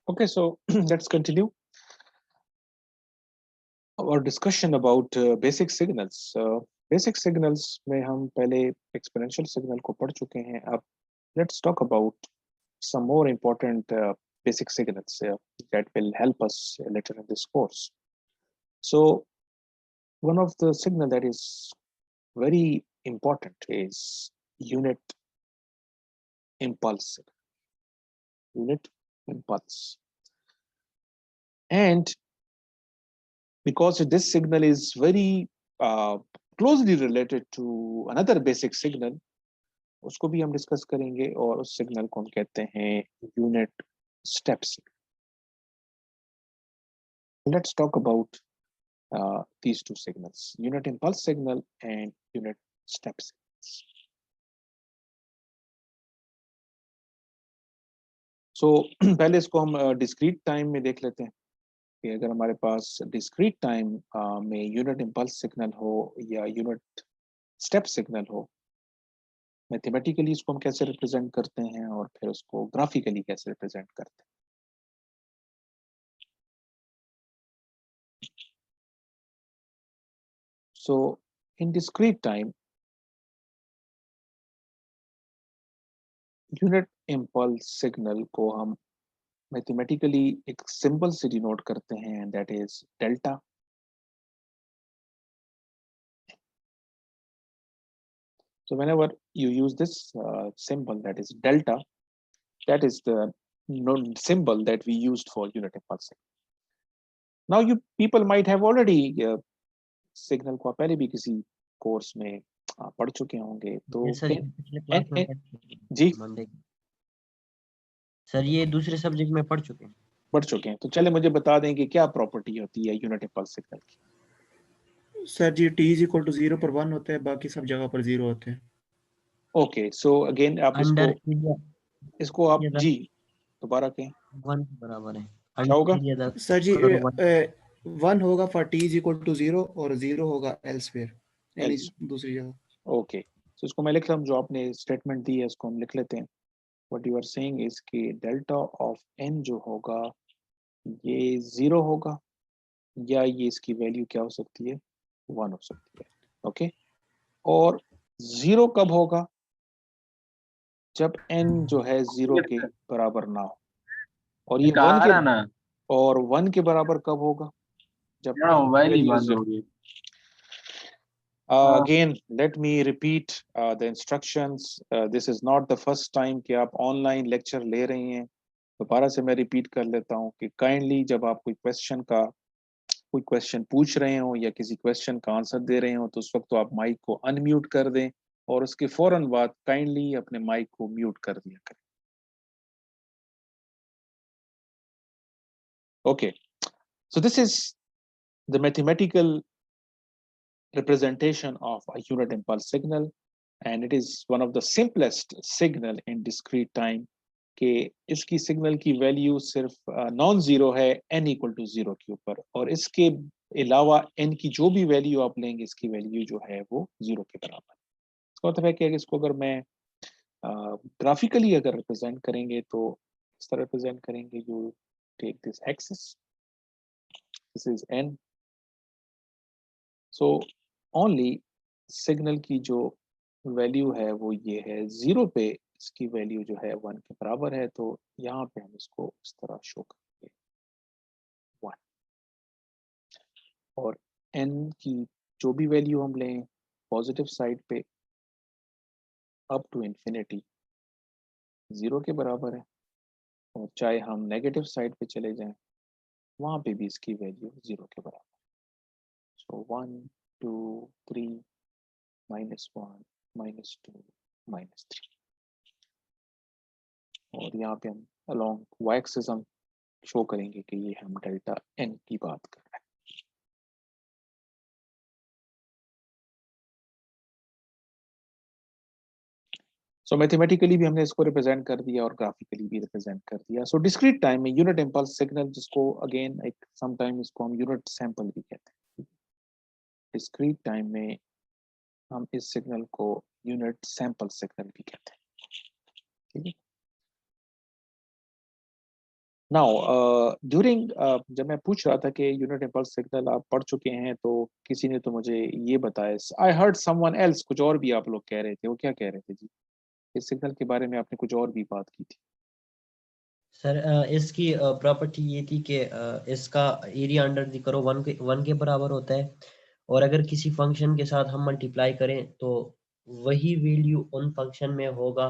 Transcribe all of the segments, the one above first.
Okay, so let's continue our discussion about basic signals. Basic signals में हम पहले exponential signal को पढ़ चुके हैं. अब let's talk about some more important basic signals that will help us later in this course. So one of the signal that is very important is unit impulse. Unit impulse. And because this signal is very closely related to another basic signal, उसको भी हम discuss करेंगे और उस signal को हम कहते हैं unit step signal. Let's talk about these two signals, unit impulse signal and unit step signals. So पहले इसको हम discrete time में देख लेते हैं कि अगर हमारे पास discrete time में unit impulse signal हो या unit step signal हो, मैथमेटिकली इसको हम कैसे रिप्रेजेंट करते हैं और फिर उसको ग्राफिकली कैसे रिप्रेजेंट करते हैं. So in discrete time, unit impulse signal को हम मैथमेटिकली एक सिंबल से डिनोट करते हैं, and that is delta. So whenever you use this symbol, that is delta, that is the known symbol that we used for unit impulse signal. Now you people might have already signal को पहले भी किसी course में पढ़ चुके होंगे. तो ये सर पिछले क्लास में पढ़ चुके हैं जी मंडे. सर ये दूसरे सब्जेक्ट में पढ़ चुके हैं. पढ़ चुके हैं. तो चले मुझे बता दें कि क्या प्रॉपर्टी होती है यूनिट इम्पल्स सिग्नल की. सर जी t इज इक्वल टू 0 पर 1 होता है, बाकी सब जगह पर 0 होते हैं. ओके, सो अगेन आप इसको आप जी दोबारा कहें. 1 के बराबर है. क्या होगा सर जी 1 होगा for t is equal to 0 और 0 होगा एल्सवेयर, यानी दूसरी जगह. ओके, सो इसको मैं लिख रहा हूँ, जो आपने स्टेटमेंट दी है इसको हम लिख लेते हैं. What you are saying is कि डेल्टा ऑफ n जो होगा ये 0 होगा या ये इसकी वैल्यू क्या हो सकती है, 1 हो सकती है. ओके, और 0 कब होगा, जब n जो है 0 के बराबर ना हो. और ये 1 के और 1 के बराबर कब होगा, जब value 0. Again, let me repeat the instructions. This is not the first time कि आप ऑनलाइन लेक्चर ले रहे हैं. दोबारा से मैं रिपीट कर लेता हूँ कि काइंडली जब आप कोई क्वेश्चन पूछ रहे हो या किसी क्वेश्चन का आंसर दे रहे हो, तो उस वक्त तो आप माइक को अनम्यूट कर दें और उसके फौरन बाद काइंडली अपने माइक को म्यूट कर दिया करें. Okay, so this is the mathematical representation of a unit impulse signal, and it is one of the simplest signal in discrete time कि इसकी सिग्नल की वैल्यू सिर्फ नॉन जीरो है n इक्वल टू 0 के ऊपर, और इसके अलावा n की जो भी वैल्यू आप लेंगे इसकी वैल्यू जो है वो 0 के बराबर. इसका मतलब है कि इसको अगर मैं ग्राफिकली अगर रिप्रेजेंट करेंगे तो इस तरह रिप्रेजेंट करेंगे. You take this axis, this is n. So only signal की जो वैल्यू है वो ये है, 0 पे इसकी वैल्यू जो है 1 के बराबर है, तो यहाँ पे हम इसको इस तरह शो करेंगे 1. और n की जो भी वैल्यू हम लें पॉजिटिव साइड पे अप टू इंफिनिटी 0 के बराबर है, और चाहे हम नेगेटिव साइड पे चले जाएं वहाँ पे भी इसकी वैल्यू 0 के बराबर. सो 1 2 3 -1 -2 -3, और यहाँ पे हम अलोंग y एक्सिस हम शो करेंगे कि ये हम डेल्टा n की बात कर रहे हैं. सो मैथमेटिकली भी हमने इसको रिप्रेजेंट कर दिया और ग्राफिकली भी रिप्रेजेंट कर दिया. सो डिस्क्रीट टाइम में यूनिट इम्पल्स सिग्नल, जिसको अगेन एक समटाइम इसको हम यूनिट सैंपल भी कहते हैं. डिस्क्रीट टाइम में हम इस सिग्नल को यूनिट सैंपल सिग्नल भी कहते हैं. ठीक है. नाउ ड्यूरिंग जब मैं पूछ रहा था कि यूनिट इम्पल्स सिग्नल आप पढ़ चुके हैं, तो किसी ने तो मुझे ये बताया, आई हर्ड समवन एल्स, कुछ और भी आप लोग कह रहे थे, वो क्या कह रहे थे जी? इस सिग्नल के बारे में आपने कुछ और भी बात की थी। सर इसकी प्रॉपर्टी ये थी कि इसका एरिया अंडर द करो 1 के बराबर होता है, और अगर किसी फंक्शन के साथ हम मल्टीप्लाई करें तो वही वैल्यू उन फंक्शन में होगा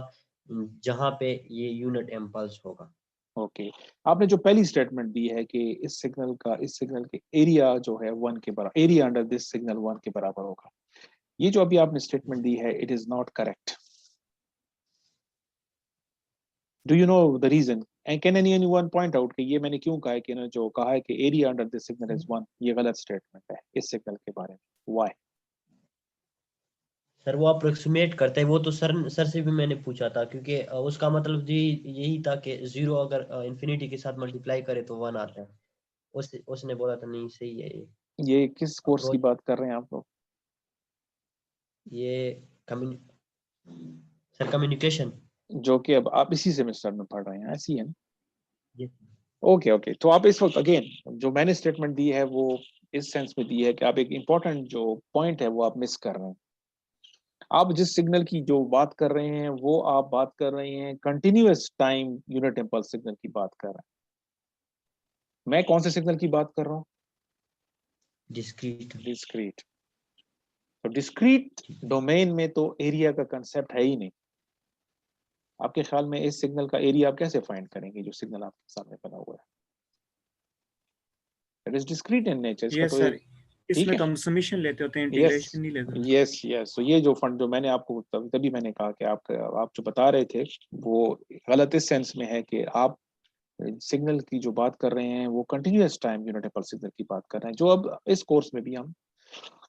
जहां पे ये यूनिट इम्पल्स होगा। ओके, आपने जो पहली स्टेटमेंट दी है कि इस सिग्नल के एरिया जो है 1 के बराबर, एरिया अंडर दिस सिग्नल 1 के बराबर होगा, ये जो अभी आपने स्टेटमेंट दी है, it is not correct. Do you know the reason and can anyone point out कि ये मैंने क्यों कहा है कि ना, जो कहा है कि area under this signal is 1, ये गलत स्टेटमेंट है इस सिग्नल के बारे में, व्हाई? सर वो अप्रोक्सीमेट करते हैं, वो तो सर से भी मैंने पूछा था, क्योंकि उसका मतलब जी यही था कि 0 अगर इंफिनिटी के साथ मल्टीप्लाई करे तो 1 आता है। उसने बोला था नहीं सही है ये किस कोर्स की अप्रोच, बात कर रहे हैं आप लोग? ये सर कम्युनिकेशन। जो कि अब आप इसी सेमेस्टर में पढ़ रहे हैं, ऐसी है ना? ओके ओके, तो आप इस वक्त अगेन जो मैंने स्टेटमेंट दी है वो इस सेंस में दी है कि आप एक इंपॉर्टेंट जो पॉइंट है वो आप मिस कर रहे हैं। आप जिस सिग्नल की जो बात कर रहे हैं वो आप बात कर रहे हैं continuous time unit impulse signal की बात कर रहे हैं। मैं कौन से सिग्नल की बात कर रहा हूँ? डिस्क्रीट। डिस्क्रीट। तो डिस्क्रीट डोमेन में तो एरिया का कंसेप्ट है ही नहीं। आपके ख्याल में इस सिग्नल का एरिया आप कैसे फाइंड करेंगे जो सिग्नल आपके सामने बना हुआ है? It is discrete in nature, इसका यस तो सर, ठीक इसमें है। तो हम समीशन लेते होते हैं, यस इंटीग्रेशन नहीं लेते। यस यस, तो ये जो फंड जो मैंने आपको तभी मैंने कहा कि आप जो बता रहे थे वो गलत इस सेंस में है कि आप सिग्नल की जो बात कर रहे हैं वो continuous time unit impulse signal की बात कर रहे हैं, जो अब इस कोर्स में भी हम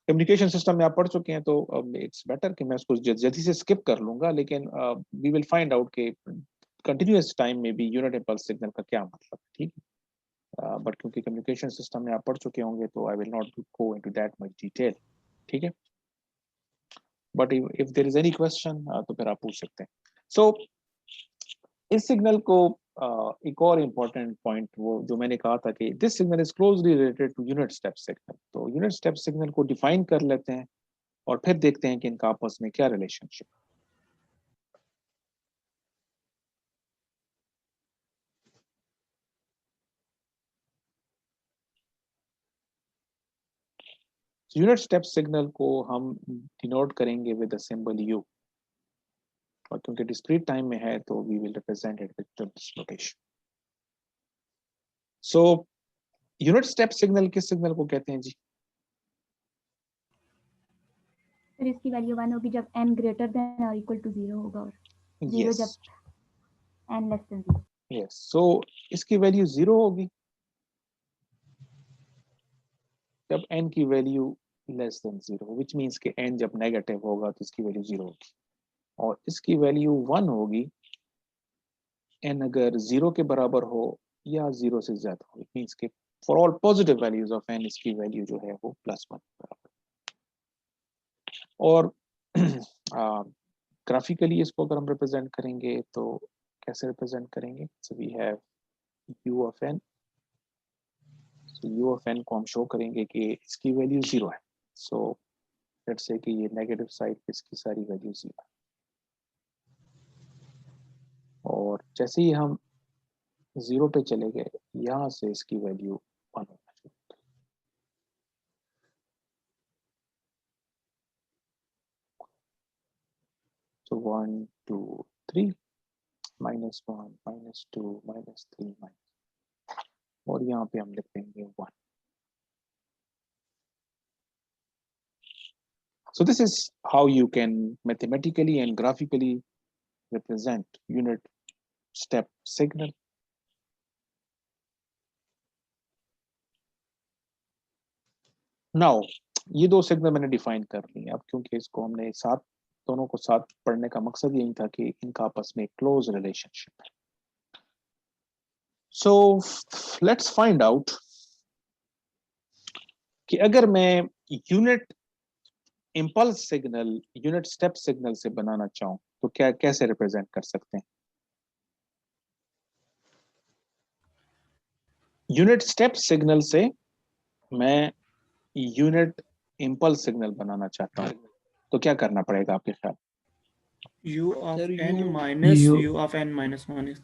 कम्युनिकेशन सिस्टम में आप पढ़ चुके हैं, तो इट्स बेटर कि मैं उसको जल्दी से स्किप कर लूंगा, लेकिन वी विल फाइंड आउट कि कंटिन्यूअस टाइम में भी यूनिट इम्पल्स सिग्नल का क्या मतलब है, ठीक है? बट क्योंकि कम्युनिकेशन सिस्टम में आप पढ़ चुके होंगे तो I will not go into that much detail, ठीक है? But if there is any question तो फिर आप पूछ सकते हैं। सो इस सिग्नल को एक और इम्पोर्टेंट पॉइंट वो जो मैंने कहा था कि this signal is closely related to unit step signal, तो यूनिट स्टेप सिग्नल को डिफाइन कर लेते हैं और फिर देखते हैं कि इनका आपस में क्या रिलेशनशिप। यूनिट स्टेप सिग्नल को हम डिनोट करेंगे विद द सिंबल u, और क्योंकि डिस्क्रीट टाइम में है तो we will represent it with this notation. So unit step signal किस सिग्नल को कहते हैं जी? फिर इसकी वैल्यू 1 होगी जब n ग्रेटर देन और इक्वल टू 0 होगा, और 0 जब n लेस देन 0। यस, सो इसकी वैल्यू 0 होगी जब n की value less than 0, which means कि n जब नेगेटिव होगा तो इसकी वैल्यू 0 होगी, और इसकी वैल्यू 1 होगी n अगर 0 के बराबर हो या 0 से ज्यादा हो। इट मीन्स कि for all positive values of n इसकी वैल्यू जो है वो +1 बराबर। और ग्राफिकली इसको अगर हम रिप्रेजेंट करेंगे तो कैसे रिप्रेजेंट करेंगे? So we have u of n, so u of n को हम शो करेंगे कि इसकी वैल्यू 0 है, सो लेट्स से कि ये नेगेटिव साइड पे इसकी सारी वैल्यू 0 है, और जैसे ही हम 0 पे चले गए यहाँ से इसकी वैल्यू 1 होना चाहिए। So 1 2 3 -1 -2 -3 और यहाँ पे हम लिख देंगे 1। So this is how you can mathematically and graphically represent unit step signal. Now ये दो सिग्नल मैंने डिफाइन कर लिए, अब क्योंकि इसको हमने साथ दोनों को साथ पढ़ने का मकसद यही था कि इनका आपस में क्लोज रिलेशनशिप है। So let's find out कि अगर मैं unit impulse signal unit step signal से बनाना चाहूं तो क्या कैसे रिप्रेजेंट कर सकते हैं? यूनिट स्टेप सिग्नल से मैं यूनिट इम्पल्स सिग्नल बनाना चाहता हूँ, तो क्या करना पड़ेगा आपके ख्याल? u of Sir, n you- minus you- u of n minus 1 is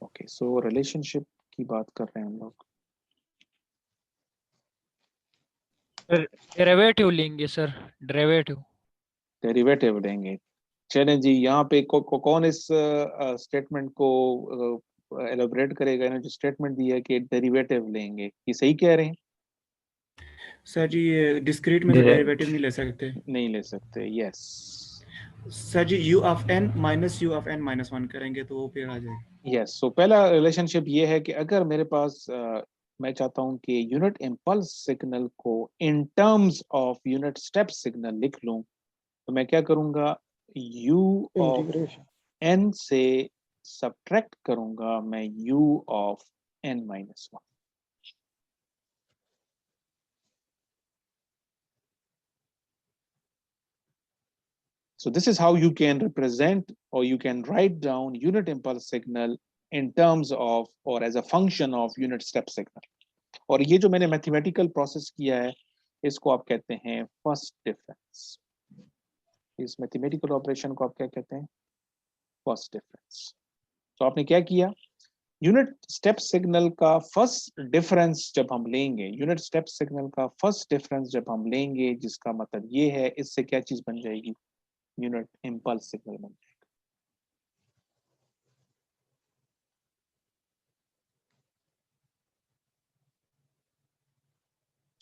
okay, so relationship की बात कर रहे हैं हम लोग। डेरिवेटिव लेंगे सर, डेरिवेटिव। डेरिवेटिव लेंगे। चलें जी, यहाँ पे कौन इस स्टेटमेंट को एलोबरेट करेगा? इन्होंने जो स्टेटमेंट दिया है कि डेरिवेटिव लेंगे, ये सही कह रहे हैं? सर जी ये डिस्क्रीट में तो डेरिवेटिव नहीं ले सकते। नहीं ले सकते, यस। सर जी u of n minus u of n minus 1 करेंगे तो वो फिर आ जाएगा। यस, सो पहला रिलेशनशिप ये है कि अगर मेरे पास मैं चाहता हूं कि यूनिट इम्पल्स सिग्नल को in terms of unit step signal लिख लूं, तो मैं क्या करूंगा? u ऑफ n से सब्ट्रैक्ट करूंगा मैं u of n minus 1। So this is how you can represent or you can write down unit impulse signal in terms of or as a function of unit step signal. और ये जो मैंने mathematical process किया है, इसको आप कहते हैं फर्स्ट डिफरेंस। इस मैथमेटिकल ऑपरेशन को आप क्या कहते हैं? First difference. तो आपने क्या किया? यूनिट स्टेप सिग्नल का फर्स्ट डिफरेंस जब हम लेंगे, यूनिट स्टेप सिग्नल का फर्स्ट डिफरेंस जब हम लेंगे, जिसका मतलब ये है, इससे क्या चीज बन जाएगी? यूनिट इम्पल्स सिग्नल बन जाएगा।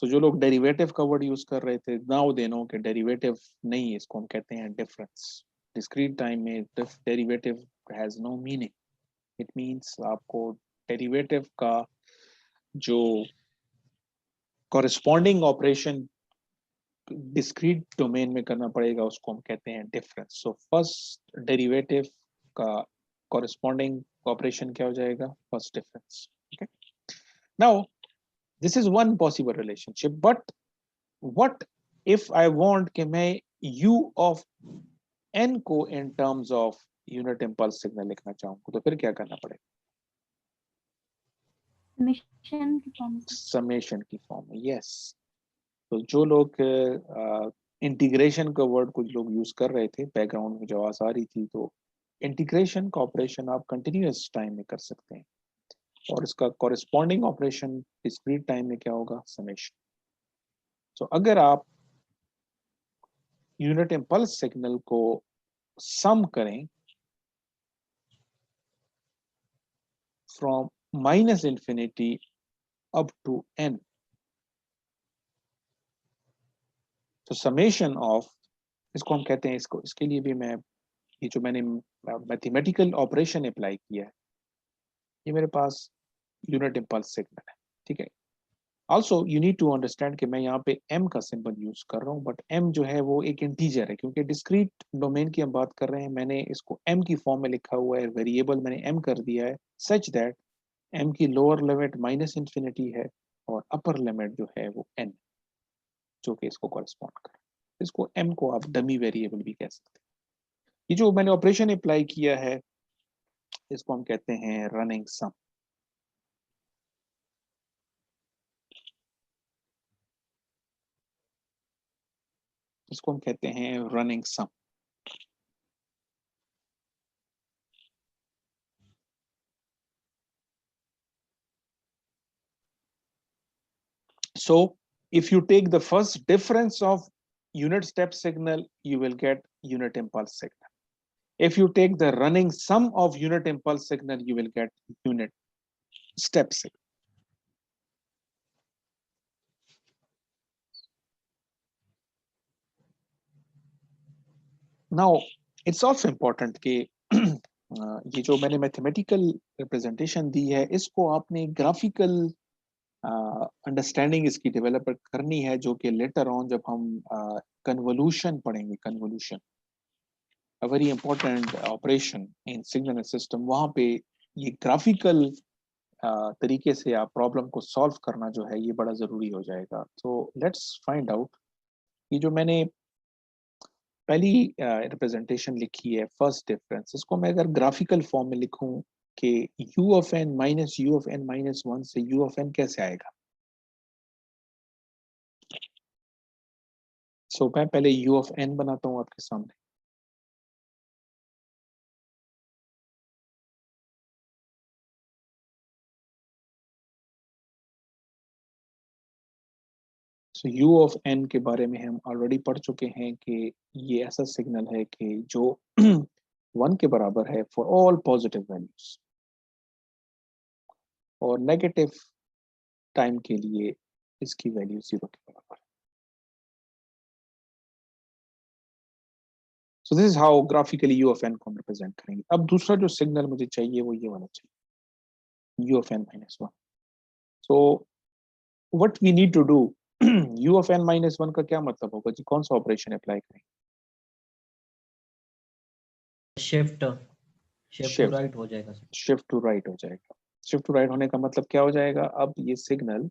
तो जो लोग डेरिवेटिव का वर्ड यूज कर रहे थे, नाउ दे नो कि डेरिवेटिव नहीं, इसको हम कहते हैं डिफरेंस। डिस्क्रीट टाइम में derivative has no meaning. It means आपको डेरिवेटिव का जो कॉरेस्पॉन्डिंग ऑपरेशन डिस्क्रीट डोमेन में करना पड़ेगा, उसको हम कहते हैं डिफरेंस। सो फर्स्ट डेरिवेटिव का कॉरेस्पॉन्डिंग ऑपरेशन क्या हो जाएगा? First difference. Okay, now this is one possible relationship, but what if I want कि मैं u of n को in terms of unit impulse signal लिखना चाहूँ, तो फिर क्या करना पड़ेगा? समेशन की फॉर्म में। यस, तो जो लोग इंटीग्रेशन का वर्ड कुछ लोग यूज कर रहे थे, बैकग्राउंड में जो आवाज आ रही थी, तो इंटीग्रेशन का ऑपरेशन आप कंटिन्यूअस टाइम में कर सकते हैं, और इसका कॉरेस्पॉन्डिंग ऑपरेशन डिस्क्रीट टाइम में क्या होगा? समेशन। तो अगर आप यूनिट इम्पल्स सिग्नल को सम करें from minus infinity up to n, तो समेशन ऑफ, इसको हम कहते हैं, इसको इसके लिए भी मैं, ये जो मैंने मैथमेटिकल ऑपरेशन अप्लाई किया है, ये मेरे पास यूनिट इम्पल्स सिग्नल है, ठीक है। Also you need to understand कि मैं यहाँ पे m का सिंबल यूज कर रहा हूँ, बट m जो है वो एक इंटीजर है, क्योंकि डिस्क्रीट डोमेन की हम बात कर रहे हैं। मैंने इसको m की फॉर्म में लिखा हुआ है, वेरिएबल मैंने m कर दिया है, सच दैट m की लोअर लिमिट माइनस इंफिनिटी है और अपर लिमिट जो है वो n, जो कि इसको कॉरेस्पॉन्ड कर, इसको m को आप डमी वेरिएबल भी कह सकते हैं। ये जो मैंने ऑपरेशन अप्लाई किया है, इसको हम कहते हैं रनिंग सम। इसको हम कहते हैं running sum. So if you take the first difference of unit step signal, you will get unit impulse signal. If you take the running sum of unit impulse signal, you will get unit step signal. Now it's also important कि ये जो मैंने mathematical representation दी है, इसको आपने graphical understanding इसकी develop करनी है, जो कि लेटर ऑन जब हम कन्वोल्यूशन पढ़ेंगे, convolution a very important operation in signal system, वहां पे ये ग्राफिकल तरीके से आप प्रॉब्लम को सॉल्व करना जो है, ये बड़ा जरूरी हो जाएगा। तो लेट्स फाइंड आउट, ये जो मैंने पहली रिप्रेजेंटेशन लिखी है फर्स्ट डिफरेंस, इसको मैं अगर ग्राफिकल फॉर्म में लिखूं कि u of n minus u of n minus 1 से u of n कैसे आएगा। सो मैं पहले u of n बनाता हूं आपके सामने। सो u of n के बारे में हम ऑलरेडी पढ़ चुके हैं कि ये ऐसा सिग्नल है कि जो 1 के बराबर है फॉर ऑल पॉजिटिव वैल्यूज, और नेगेटिव टाइम के लिए इसकी वैल्यू 0 के बराबर है। सो this is how graphically u of n को हम रिप्रेजेंट करेंगे। अब दूसरा जो सिग्नल मुझे चाहिए वो ये वाला चाहिए, u of n minus 1। So what we need to do, u of n minus 1 का क्या मतलब होगा जी, कौन सा ऑपरेशन अप्लाई करेंगे? शिफ्ट शिफ्ट टू राइट हो जाएगा सर। शिफ्ट टू राइट हो जाएगा। शिफ्ट टू राइट होने का मतलब क्या हो जाएगा, अब ये सिग्नल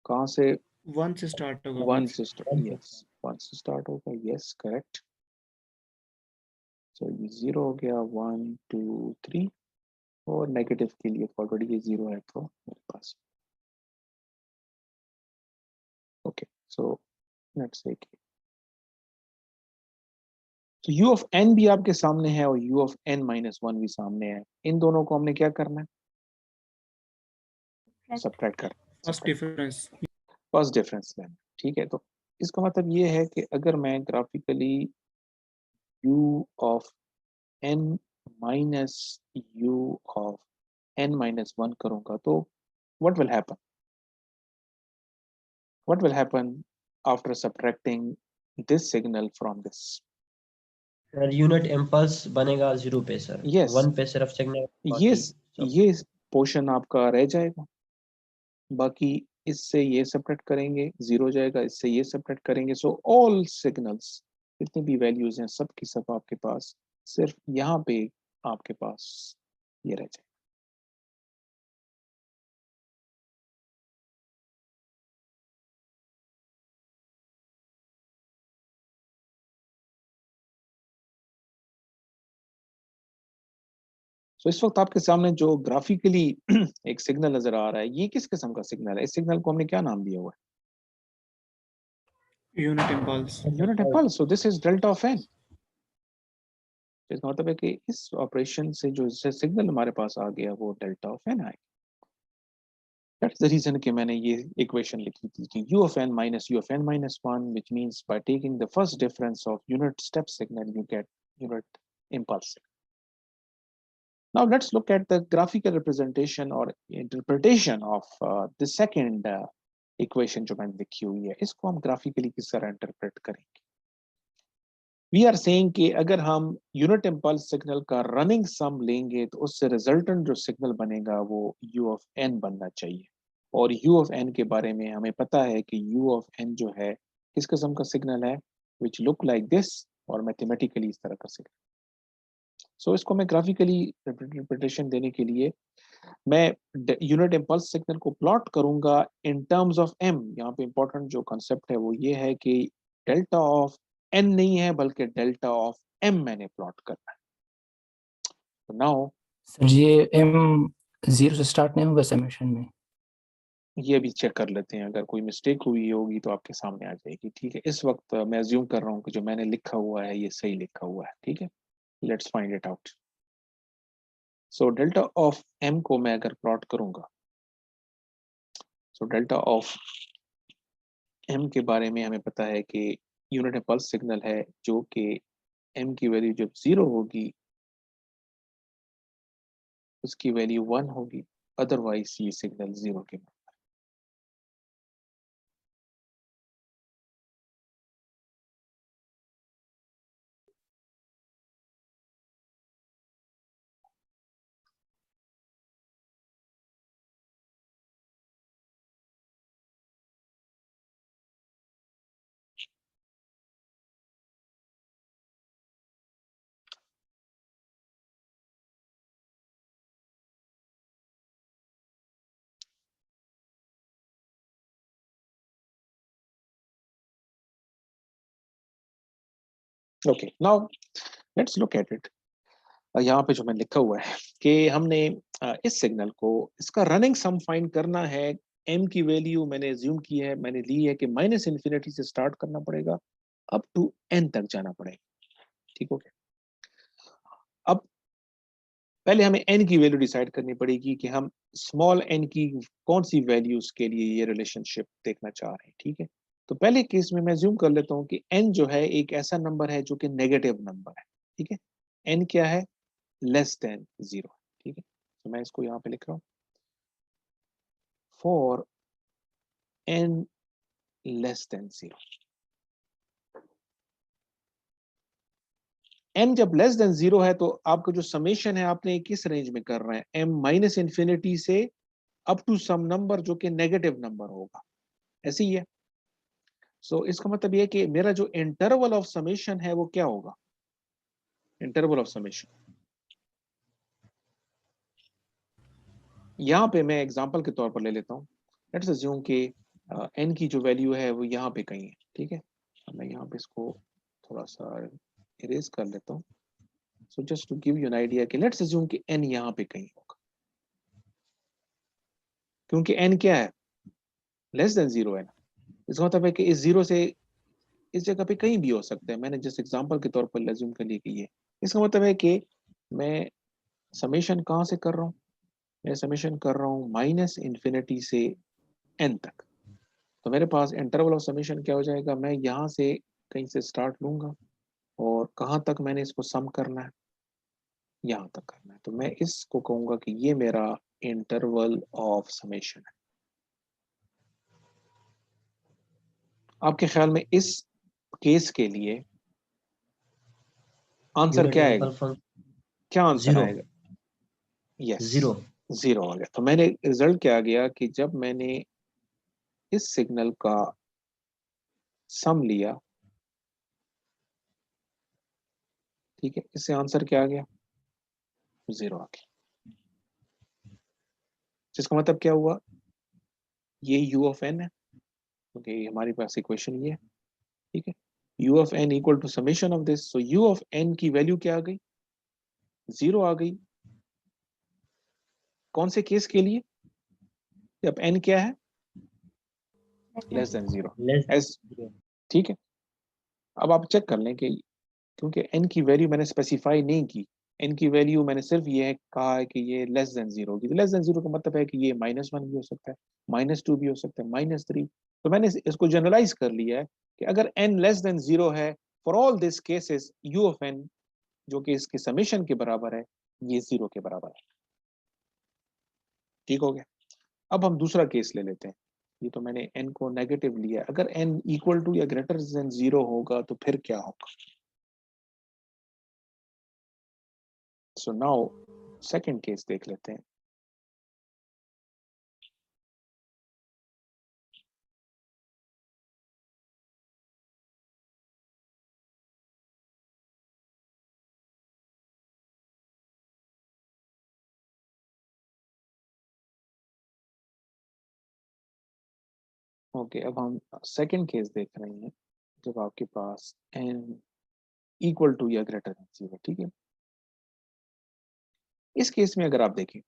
कहाँ से, 1 से स्टार्ट होगा। 1 से यस 1 से स्टार्ट होगा, यस करेक्ट। सो ये 0 हो गया, 1 2 3, और नेगेटिव के लिए ऑलरेडी ये 0 है तो मेरे पास। ओके सो लेट्स से तो u of n भी आपके सामने है और u of n minus 1 भी सामने है। इन दोनों को हमने क्या करना है, सब्ट्रैक्ट करना, फर्स्ट डिफरेंस। फर्स्ट डिफरेंस लेना। ठीक है, तो इसका मतलब ये है कि अगर मैं graphically u of n minus u of n minus 1 करूंगा तो what will happen, what will happen after subtracting this signal from this? Sir unit impulse बनेगा 0 पे सर। Yes, 1 पे सिर्फ सिग्नल ये पोर्शन आपका रह जाएगा, बाकी इससे ये सब्ट्रैक्ट करेंगे 0 हो जाएगा, इससे ये सब्ट्रैक्ट करेंगे। सो ऑल सिग्नल्स जितनी भी वैल्यूज हैं सब की सब आपके पास सिर्फ यहाँ पे आपके पास ये रह जाए। सो इस वक्त आपके सामने जो ग्राफिकली एक सिग्नल नजर आ रहा है, ये किस किस्म का सिग्नल है? इस सिग्नल को हमने क्या नाम दिया हुआ है? Unit impulse. Unit impulse. So this is delta of n. इसका मतलब है कि इस ऑपरेशन से जो सिग्नल हमारे पास आ गया वो डेल्टा ऑफ एन आएगा। That's the reason कि मैंने ये इक्वेशन लिखी थी कि u of n minus u of n minus 1, which means by taking the first difference of unit step signal you get unit impulse signal. Now let's look at the graphical representation or interpretation of the second equation जो मैंने लिखी हुई है। इसको हम graphically किस तरह interpret करेंगे? We are saying कि अगर हम unit impulse signal का running sum लेंगे तो उससे resultant जो signal बनेगा वो u of n बनना चाहिए। और u of n के बारे में हमें पता है कि u of n जो है किस किस्म का सिग्नल है, which look like this, और मैथमेटिकली इस तरह का सिग्नल। सो इसको मैं ग्राफिकली रिप्रेजेंटेशन देने के लिए मैं यूनिट इम्पल्स सिग्नल को प्लॉट करूंगा इन टर्म्स ऑफ m। यहाँ पे इंपॉर्टेंट जो कॉन्सेप्ट है वो ये है कि डेल्टा ऑफ n नहीं है बल्कि डेल्टा ऑफ m मैंने प्लॉट करना है। तो नाउ सर ये m 0 से स्टार्ट नहीं होगा समेशन में? ये भी चेक कर लेते हैं, अगर कोई मिस्टेक हुई होगी तो आपके सामने आ जाएगी। ठीक है, इस वक्त मैं अज्यूम कर रहा हूँ कि जो मैंने लिखा हुआ है ये सही लिखा हुआ है। ठीक है, let's find it out. So delta of m को मैं अगर प्लॉट करूंगा, सो डेल्टा ऑफ m के बारे में हमें पता है कि यूनिट इम्पल्स सिग्नल है जो कि m की वैल्यू जब 0 होगी उसकी वैल्यू 1 होगी, अदरवाइज ये सिग्नल 0 के बराबर। Okay, now let's look at it. यहाँ पे जो मैंने लिखा हुआ है कि हमने इस सिग्नल को इसका रनिंग सम फाइंड करना है। m की वैल्यू मैंने एज्यूम की है, मैंने ली है कि माइनस इन्फिनिटी से स्टार्ट करना पड़ेगा, अप टू n तक जाना पड़ेगा। ठीक हो गया। अब पहले हमें n की वैल्यू डिसाइड करनी पड़ेगी कि हम स्मॉल n की कौन सी वैल्यूज के लिए ये रिलेशनशिप देखना चाह रहे हैं। ठीक है, तो पहले केस में मैं ज्यूम कर लेता हूँ कि n जो है एक ऐसा नंबर है जो कि नेगेटिव नंबर है। ठीक है, n क्या है, लेस देन 0। ठीक है, तो मैं इसको यहाँ पे लिख रहा हूँ, for n less than 0। n जब लेस देन 0 है तो आपका जो समेशन है आपने किस रेंज में कर रहे हैं, m माइनस इन्फिनिटी से अप टू सम नंबर जो कि नेगेटिव नंबर होगा, ऐसे ही है। सो इसका मतलब ये है कि मेरा जो इंटरवल ऑफ समेशन है वो क्या होगा, इंटरवल ऑफ समेशन। यहाँ पे मैं एग्जांपल के तौर पर ले लेता हूँ, लेट्स अज्यूम कि n की जो वैल्यू है वो यहाँ पे कहीं है। ठीक है, मैं यहाँ पे इसको थोड़ा सा इरेज कर लेता हूँ। So just to give you an idea कि लेट्स अज्यूम कि n यहाँ पे कहीं होगा, क्योंकि n क्या है, लेस देन 0 है ना। इसका मतलब है कि इस 0 से इस जगह पे कहीं भी हो सकता है। मैंने जस्ट एग्जांपल के तौर पर अज्यूम कर लिया कि ये, इसका मतलब है कि मैं समेशन कहाँ से कर रहा हूँ, मैं समेशन कर रहा हूँ माइनस इन्फिनिटी से n तक। तो मेरे पास इंटरवल ऑफ समेशन क्या हो जाएगा, मैं यहाँ से कहीं से स्टार्ट लूंगा और कहाँ तक मैंने इसको सम करना है, यहाँ तक करना है। तो मैं इसको कहूंगा कि ये मेरा इंटरवल ऑफ समेशन है। आपके ख्याल में इस केस के लिए आंसर क्या आएगा, क्या आंसर 0 आएगा? यस, 0 0 आ गया। तो मैंने रिजल्ट क्या आ गया कि जब मैंने इस सिग्नल का सम लिया, ठीक है, इससे आंसर क्या आ गया, 0 आ गया। जिसका मतलब क्या हुआ, ये u ऑफ n है, क्योंकि हमारे पास इक्वेशन ये है। ठीक है, u of n equal to summation of this. So u of n की वैल्यू क्या आ गई, 0 आ गई। कौन से केस के लिए, जब n क्या है, लेस देन 0। एस, ठीक है। अब आप चेक कर लें कि क्योंकि n की वैल्यू मैंने स्पेसिफाई नहीं की, n की वैल्यू मैंने सिर्फ ये कहा है कि ये लेस देन 0 होगी। तो लेस देन 0 का मतलब है कि ये -1 भी हो सकता है, -2 भी हो सकता है, -3। तो मैंने इसको जनरलाइज कर लिया है कि अगर n लेस देन 0 है, for all this cases u of n जो कि इसके समेशन के बराबर है, ये 0 के बराबर है। ठीक हो गया। अब हम दूसरा केस ले लेते हैं। ये तो मैंने n को नेगेटिव लिया, अगर n इक्वल टू या ग्रेटर देन 0 होगा तो फिर क्या होगा। सो नाउ सेकंड केस देख लेते हैं। ओके, अब हम सेकंड केस देख रहे हैं जब आपके पास n इक्वल टू या ग्रेटर देन 0। ठीक है, इस केस में अगर आप देखें,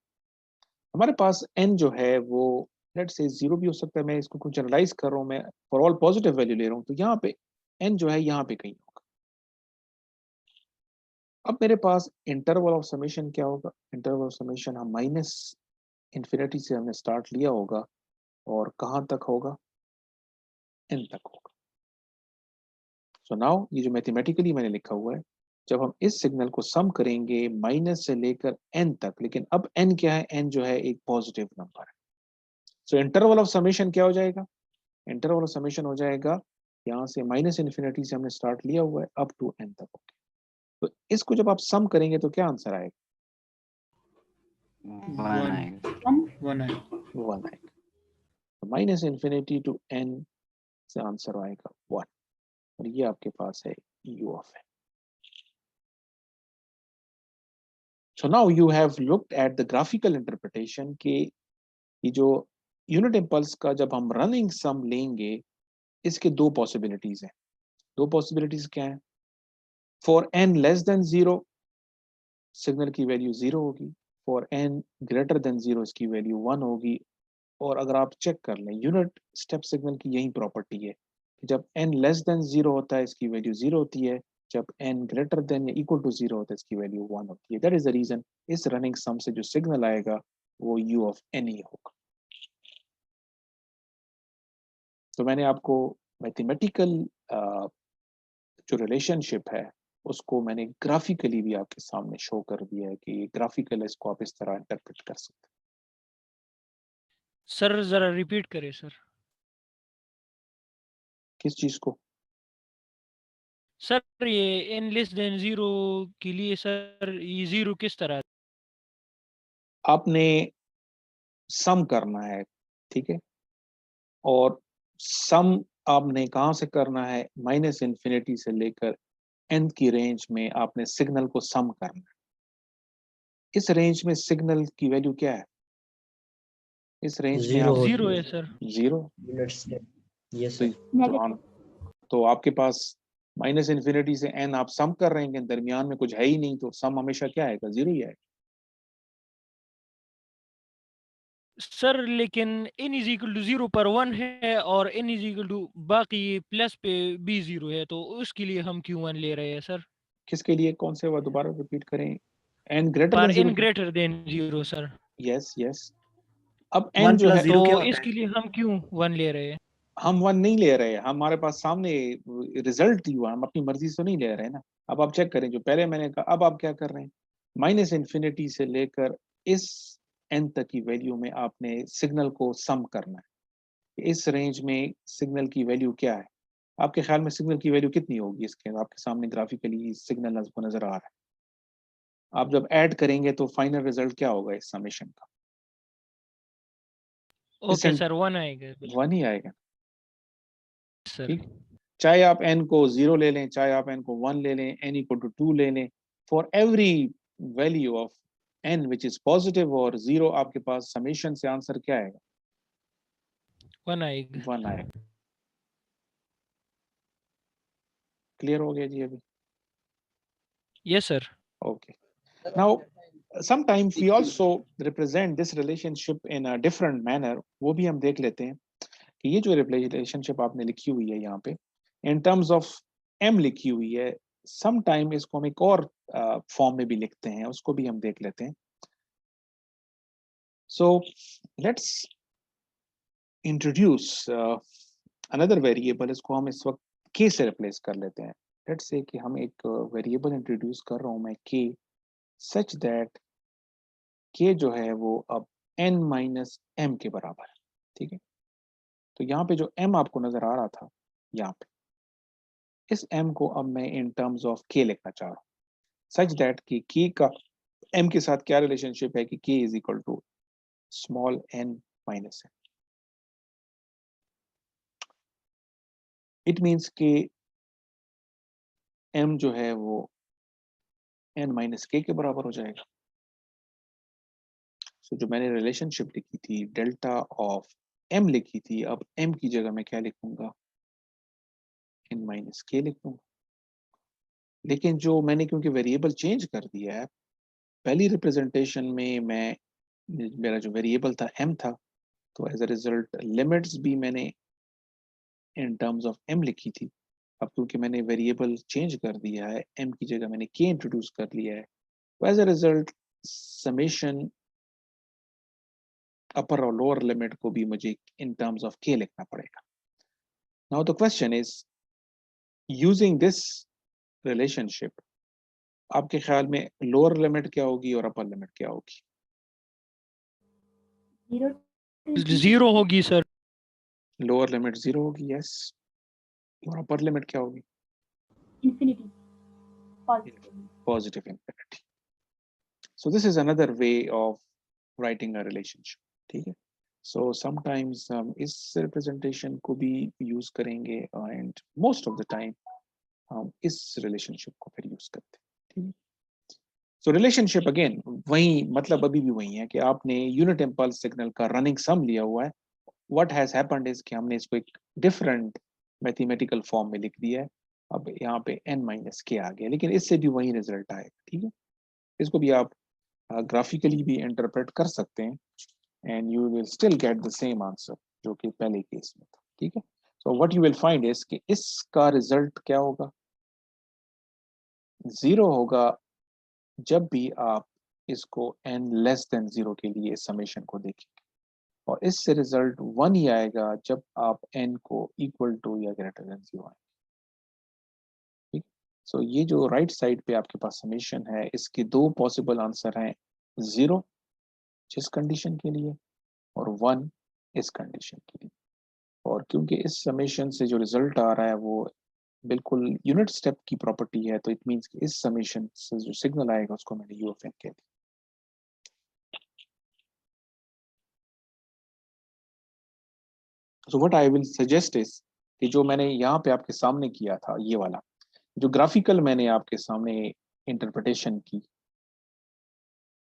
हमारे पास n जो है वो लेट्स से 0 भी हो सकता है, मैं इसको कुछ जनरलाइज कर रहा हूँ, मैं फॉर ऑल पॉजिटिव वैल्यू ले रहा हूँ, तो यहाँ पे n जो है यहाँ पे कहीं होगा। अब मेरे पास इंटरवल ऑफ समेशन क्या होगा, इंटरवल ऑफ समेशन हम माइनस इन्फिनिटी से हमने स्टार्ट लिया होगा और कहाँ तक होगा, n तक होगा। सो नाउ ये जो मैथमेटिकली मैंने लिखा हुआ है, जब हम इस सिग्नल को सम करेंगे माइनस से लेकर n तक, लेकिन अब n क्या है, n जो है एक पॉजिटिव नंबर है। सो इंटरवल ऑफ समेशन क्या हो जाएगा, इंटरवल ऑफ समेशन हो जाएगा यहाँ से माइनस इन्फिनिटी से हमने स्टार्ट लिया हुआ है अप टू n तक। तो इसको जब आप सम करेंगे तो क्या आंसर आएगा, 1 आएगा। 1 आएगा। माइनस इन्फिनिटी टू n से आंसर आएगा 1, और ये आपके पास है u of n। So now you have looked at the graphical interpretation कि ये जो यूनिट इम्पल्स का जब हम रनिंग सम लेंगे, इसके दो पॉसिबिलिटीज हैं। दो पॉसिबिलिटीज क्या हैं, for n less than 0 signal की वैल्यू 0 होगी, फॉर n ग्रेटर देन 0 इसकी वैल्यू 1 होगी। और अगर आप चेक कर लें, यूनिट स्टेप सिग्नल की यही प्रॉपर्टी है कि जब n लेस देन 0 होता है इसकी वैल्यू 0 होती है, जब n ग्रेटर देन या इक्वल टू 0 होता है इसकी वैल्यू 1 होती है। दैट इज द रीजन इस रनिंग सम से जो सिग्नल आएगा वो u ऑफ n ही होगा। तो मैंने आपको मैथमेटिकल जो रिलेशनशिप है उसको मैंने ग्राफिकली भी आपके सामने शो कर दिया है कि ग्राफिकल इसको आप इस तरह इंटरप्रेट कर सकते हैं। सर जरा रिपीट करें सर। किस चीज को? सर ये n लेस देन 0 के लिए सर ये 0 किस तरह? आपने सम करना है, ठीक है, और सम आपने कहाँ से करना है? माइनस इन्फिनिटी से लेकर n की रेंज में आपने सिग्नल को सम करना है। इस रेंज में सिग्नल की वैल्यू क्या है? इस रेंज में जीरो आप होती 0 है है सर। 0। Unit step. यस तो, सर। तो आपके पास माइनस इन्फिनिटी से n आप सम कर रहे हैं, दरमियान में कुछ है ही नहीं, तो सम हमेशा क्या आएगा? 0 ही आएगा। सर लेकिन n इज इक्वल टू 0 पर 1 है और n इज इक्वल टू बाकी प्लस पे भी 0 है, तो उसके लिए हम क्यों 1 ले रहे हैं सर? किसके लिए? कौन से? वो दोबारा रिपीट करें। n ग्रेटर पर than n 0। Greater than 0 sir. Yes yes. अब n 1 जो प्लस है, 0 तो क्या होता है? इसके लिए हम क्यों 1 ले रहे हैं? हम 1 नहीं ले रहे, हमारे पास सामने रिजल्ट ही हुआ, हम अपनी मर्जी से नहीं ले रहे ना। अब आप चेक करें, जो पहले मैंने कहा, अब आप क्या कर रहे हैं? माइनस इन्फिनिटी से लेकर इस n तक की वैल्यू में आपने सिग्नल को सम करना है। इस रेंज में सिग्नल की वैल्यू क्या है? आपके ख्याल में सिग्नल की वैल्यू कितनी होगी? इसके आपके सामने ग्राफिकली सिग्नल आपको नजर आ रहा है। आप जब ऐड करेंगे तो फाइनल रिजल्ट क्या होगा इस समेशन का? ओके सर 1 आएगा 1 ही आएगा। सर। ठीक, चाहे आप n को 0 ले लें, चाहे आप n को 1 ले लें, n इक्वल टू 2 ले लें, for every value of n which is positive और 0, आपके पास समेशन से आंसर क्या आएगा? 1 आएगा। 1 आएगा। क्लियर हो गया जी अभी? Yes sir. Okay. Now, sometimes we also represent this relationship in a different manner. वो भी हम देख लेते हैं कि ये जो relationship आपने लिखी हुई है यहाँ पे, in terms of m लिखी हुई है, sometime इसको हम एक और फॉर्म में भी लिखते हैं, उसको भी हम देख लेते हैं। So let's introduce another variable, इसको हम इस वक्त k से replace कर लेते हैं। Let's say कि हम एक variable introduce कर रहा हूँ मैं k, such that k जो है वो अब n माइनस m के बराबर है। ठीक है, तो यहाँ पे जो m आपको नजर आ रहा था, यहाँ पे इस m को अब मैं इन टर्म्स ऑफ k लिखना चाह रहा हूँ, सच दैट कि k का m के साथ क्या रिलेशनशिप है कि k is equal to small n minus m। It means कि m जो है वो n माइनस k के बराबर हो जाएगा। सो जो मैंने रिलेशनशिप लिखी थी, डेल्टा ऑफ m लिखी थी, अब m की जगह मैं क्या लिखूंगा? n माइनस k लिख दूंगा। लेकिन जो मैंने क्योंकि वेरिएबल चेंज कर दिया है, पहली रिप्रेजेंटेशन में मैं, मेरा जो वेरिएबल था m था, तो एज अ रिजल्ट लिमिट्स भी मैंने इन टर्म्स ऑफ m लिखी थी। अब क्योंकि मैंने वेरिएबल चेंज कर दिया है, m की जगह मैंने k इंट्रोड्यूस कर लिया है, तो एज अ रिजल्ट समेशन अपर और लोअर लिमिट को भी मुझे इन टर्म्स ऑफ k लिखना पड़ेगा। Now the question is, using this relationship, आपके ख्याल में लोअर लिमिट क्या होगी और अपर लिमिट क्या होगी? 0 होगी सर। लोअर लिमिट 0 होगी, यस। और अपर लिमिट क्या होगी? infinity, positive. Positive infinity. So this is another way of writing a relationship. ठीक है, so sometimes हम इस representation को भी use करेंगे and most of the time हम इस relationship को फिर use करते हैं। ठीक है, so relationship again वही, मतलब अभी भी वही है कि आपने unit impulse signal का running sum लिया हुआ है। What has happened is कि हमने इसको एक different mathematical form में लिख दिया है। अब यहाँ पे n माइनस के आ गया, लेकिन इससे भी वही रिजल्ट आएगा। ठीक है, इसको भी आप ग्राफिकली भी इंटरप्रेट कर सकते हैं and you will still get the same answer जो कि पहले केस में था, ठीक है। So what you will find is कि इसका रिजल्ट क्या होगा, 0 होगा जब भी आप इसको n लेस देन 0 के लिए समेशन को देखेंगे, और इससे रिजल्ट 1 ही आएगा जब आप n को इक्वल टू या ग्रेटर देन 0 आएंगे, ठीक। सो ये जो राइट साइड पे आपके पास समेशन है, इसके दो पॉसिबल आंसर हैं, 0 जिस कंडीशन के लिए और 1 इस कंडीशन के लिए। और क्योंकि इस समेशन से जो रिजल्ट आ रहा है वो बिल्कुल यूनिट स्टेप की प्रॉपर्टी है, तो इट मींस कि इस समेशन से जो सिग्नल आएगा उसको मैंने यू ऑफ एन कह दिया। So what I will suggest is कि जो मैंने यहाँ पे आपके सामने किया था, ये वाला जो ग्राफिकल मैंने आपके सामने इंटरप्रिटेशन की,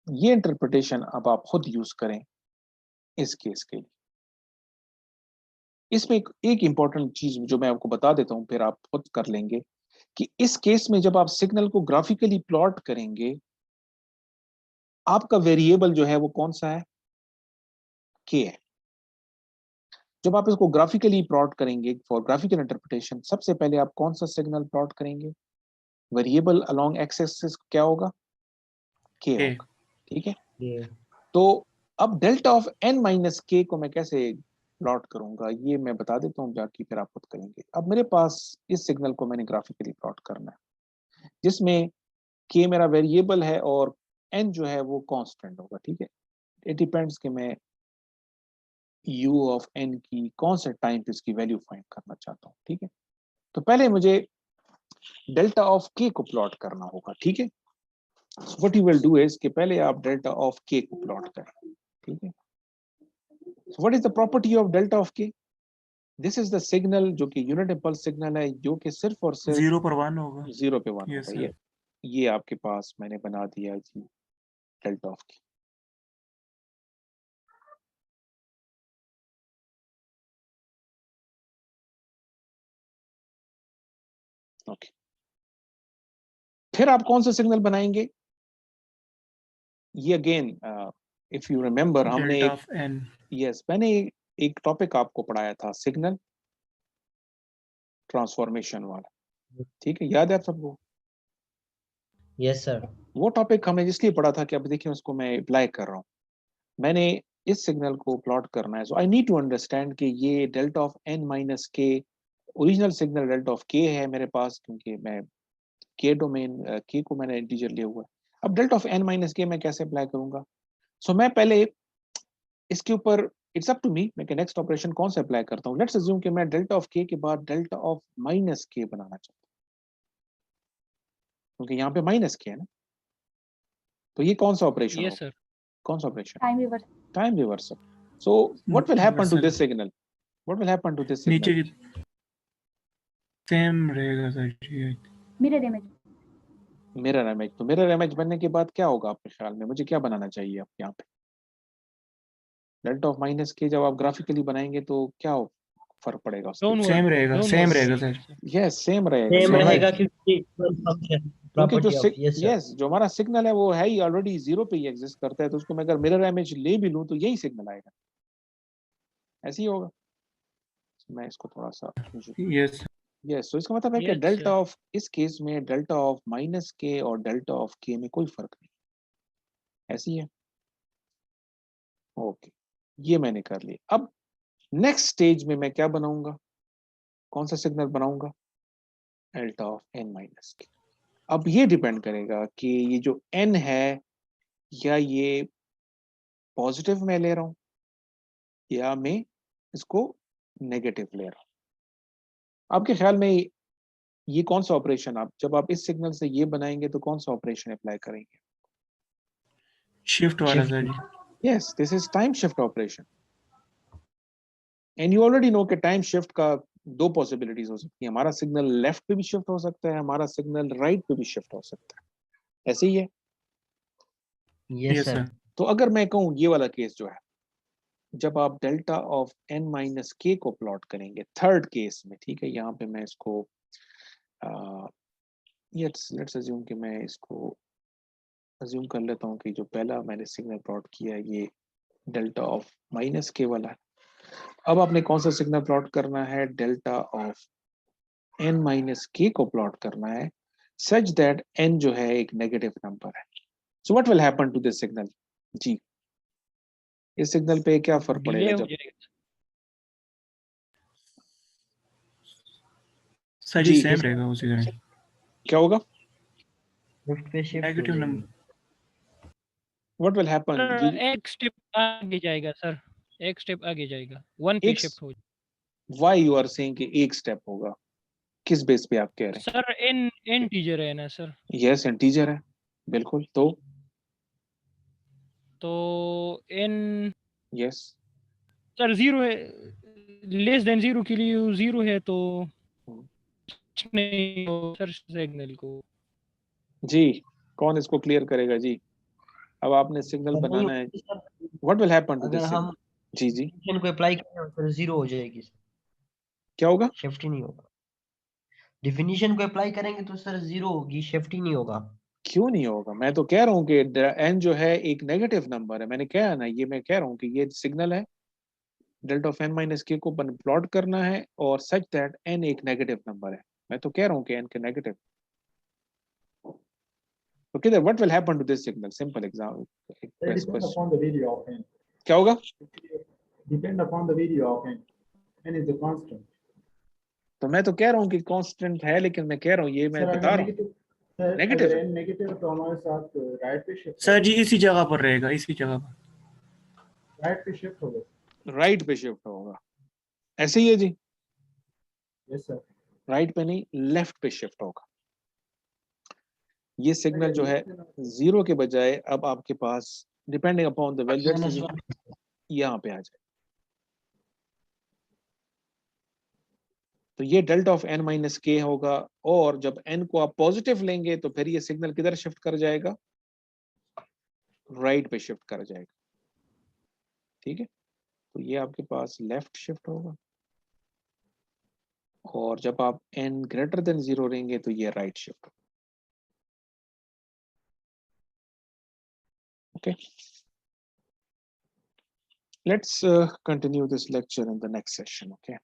ये इंटरप्रिटेशन अब आप खुद यूज करें इस केस के लिए। इसमें एक इंपॉर्टेंट चीज जो मैं आपको बता देता हूं, फिर आप खुद कर लेंगे, कि इस केस में जब आप सिग्नल को ग्राफिकली प्लॉट करेंगे, आपका वेरिएबल जो है वो कौन सा है, के है। जब आप इसको ग्राफिकली प्लॉट करेंगे फॉर ग्राफिकल इंटरप्रिटेशन, सबसे पहले आप कौन सा सिग्नल प्लॉट करेंगे, वेरिएबल अलोंग एक्स एक्सिस क्या होगा, के होगा, ठीक है। तो अब डेल्टा ऑफ n माइनस के को मैं कैसे प्लॉट करूंगा, ये मैं बता देता हूँ जाके, फिर आप खुद करेंगे। अब मेरे पास इस सिग्नल को मैंने ग्राफिकली प्लॉट करना है, जिसमें k मेरा वेरिएबल है और n जो है वो कांस्टेंट होगा, ठीक है। इट डिपेंड्स कि मैं u ऑफ n की कौन से टाइम पे इसकी वैल्यू फाइंड करना चाहता हूँ, ठीक है। तो पहले मुझे डेल्टा ऑफ k को प्लॉट करना होगा, ठीक है। What you will do is कि पहले आप डेल्टा ऑफ k को प्लॉट करें, ठीक है। So what is the property of delta of k? This is the signal जो कि यूनिट इम्पल्स सिग्नल है, जो कि सिर्फ और सिर्फ 0 पर 1 होगा। 0 पे 1 Yes, होगा। ये आपके पास मैंने बना दिया जी डेल्टा ऑफ k। ओके, फिर आप कौन सा सिग्नल बनाएंगे, ये अगेन इफ यू रिमेम्बर हमने delta of n। मैंने एक टॉपिक आपको पढ़ाया था सिग्नल ट्रांसफॉर्मेशन वाला, ठीक है, याद है आप सबको? Yes sir. वो टॉपिक हमने इसलिए पढ़ा था कि अब देखिए उसको मैं अप्लाई कर रहा हूँ। मैंने इस सिग्नल को प्लॉट करना है, सो आई नीड टू अंडरस्टैंड कि ये डेल्टा ऑफ n माइनस के, original signal delta of k है मेरे पास, क्योंकि मैं k डोमेन k को मैंने इंटीजर लिया हुआ है। अब डेल्टा ऑफ n माइनस के मैं कैसे अप्लाई करूंगा, सो मैं पहले इसके ऊपर इट्स अप टू मी, मैं नेक्स्ट ऑपरेशन कौन सा अप्लाई करता हूँ। लेट्स अज्यूम कि मैं डेल्टा ऑफ k के बाद डेल्टा ऑफ माइनस k बनाना चाहता हूँ, क्योंकि यहाँ पे माइनस k है ना। तो ये कौन सा ऑपरेशन यस होगा, सर। कौन सा operation, time reverse. Time reversal. So what will happen to this signal, what will happen to this नीचे सिग्नल, की सेम रहेगा sir. Mirror image. Mirror image. तो मिरर इमेज बनने के बाद क्या होगा आपके ख्याल में, मुझे क्या बनाना चाहिए अब यहाँ पे, डेल्टा ऑफ माइनस के जब आप ग्राफिकली बनाएंगे तो क्या फर्क पड़ेगा उसके, सेम रहेगा सर। यस सेम रहेगा, सेम so रहेगा right, क्योंकि फंक्शन क्योंकि जो प्रॉपर्टी ऑफ यस सर। जो हमारा सिग्नल है वो है ही ऑलरेडी 0 पे ही एग्जिस्ट करता है, तो उसको मैं अगर मिरर इमेज ले भी लूं तो यही सिग्नल आएगा, ऐसे ही होगा। मैं इसको थोड़ा सा यस यस, तो इसका मतलब है कि यस डेल्टा सर। ऑफ, इस केस में डेल्टा ऑफ माइनस के और डेल्टा ऑफ के में कोई फर्क नहीं, ऐसी है। ओके, ये मैंने कर लिया। अब नेक्स्ट स्टेज में मैं क्या बनाऊंगा, कौन सा सिग्नल बनाऊंगा, डेल्टा ऑफ n माइनस के। अब ये डिपेंड करेगा कि ये जो n है, या ये पॉजिटिव में ले रहा हूं या मैं इसको नेगेटिव ले रहा हूं। आपके ख्याल में ये कौन सा ऑपरेशन, आप जब आप इस सिग्नल से ये बनाएंगे तो कौन सा ऑपरेशन अप्लाई करेंगे, शिफ्ट वाला सर जी। Yes, this is time shift operation. And you already know कि टाइम शिफ्ट का दो पॉसिबिलिटीज हो सकती है, हमारा सिग्नल लेफ्ट पे भी शिफ्ट हो सकता है, हमारा सिग्नल राइट पे भी शिफ्ट हो सकता है, ऐसे ही है। Yes yes sir. सर। तो अगर मैं कहूँ ये वाला केस जो है, जब आप डेल्टा ऑफ n माइनस के को प्लॉट करेंगे थर्ड केस में, ठीक है, यहाँ पे मैं इसको लेट्स अज्यूम कि मैं इसको अज्यूम कर लेता हूँ कि जो पहला मैंने सिग्नल प्लॉट किया है ये डेल्टा ऑफ माइनस के वाला है। अब आपने कौन सा सिग्नल प्लॉट करना है? डेल्टा ऑफ n माइनस के को प्लॉट करना है सच दैट n जो है एक नेगेटिव नंबर है। So what will happen to this signal? जी, इस सिग्नल पे क्या फर्क डिले पड़ेगा हो जब जाएगा। सर जी जी सेम रहेगा उसी तरह। क्या होगा? शिफ्ट पे शिफ्ट हो नेगेटिव जाएगी। Number what will happen? Sir एक स्टेप आगे जाएगा सर, एक स्टेप आगे जाएगा, 1 पे एक शिफ्ट हो व्हाई यू आर सेइंग कि एक स्टेप होगा? किस बेस पे आप कह रहे सर। n इंटीजर है ना सर, हैं? यस इंटीजर है बिल्कुल, तो n यस सर 0 है, लेस देन 0 के लिए 0 है तो कुछ नहीं हो सर सिग्नल को। जी, कौन इसको क्लियर करेगा जी? अब आपने सिग्नल पर नहीं बनाना है, होगी sir, what will happen to अगर दिस हम सिग्नल? जी जी डिफिनेशन को अप्लाई करें तो 0 हो जाएगी, क्या होगा? शिफ्ट ही नहीं होगा। डिफिनेशन को अप्लाई करेंगे तो सर 0 होगी, शिफ्ट ही नहीं होगा। क्यों नहीं होगा? मैं तो कह रहा हूँ कि n जो है एक नेगेटिव नंबर है। मैंने कहा ना, ये मैं कह रहा हूँ कि ये सिग्नल है, डेल्टा ऑफ n माइनस के को प्लॉट करना है और सच दैट n एक नेगेटिव नंबर है। मैं तो कह रहा हूँ कि n के negative. Okay, what will happen to this signal? Simple example Depend upon the value of n. क्या होगा? Depend upon the value of n. N is a constant. तो मैं तो कह रहा हूँ कि कांस्टेंट है, लेकिन मैं कह रहा हूँ, ये मैं सर बता अगर रहा हूँ नेगेटिव सर नेगेटिव अगर है। n नेगेटिव है तो हमारे साथ राइट पे शिफ्ट सर जी इसी जगह पर रहेगा, इसी जगह पर। राइट पे शिफ्ट होगा। राइट पे शिफ्ट होगा, ऐसे ही है जी। Yes sir. राइट पे नहीं, लेफ्ट पे शिफ्ट होगा। ये सिग्नल जो है 0 के बजाय अब आपके पास डिपेंडिंग अपॉन द वैल्यू यहाँ पे आ जाए। तो ये डेल्टा ऑफ n माइनस के होगा, और जब n को आप पॉजिटिव लेंगे तो फिर ये सिग्नल किधर शिफ्ट कर जाएगा? राइट पे शिफ्ट कर जाएगा। ठीक है, तो ये आपके पास लेफ्ट शिफ्ट होगा, और जब आप n ग्रेटर देन 0 लेंगे तो ये राइट शिफ्ट होगा। Okay, let's continue this lecture in the next session. Okay.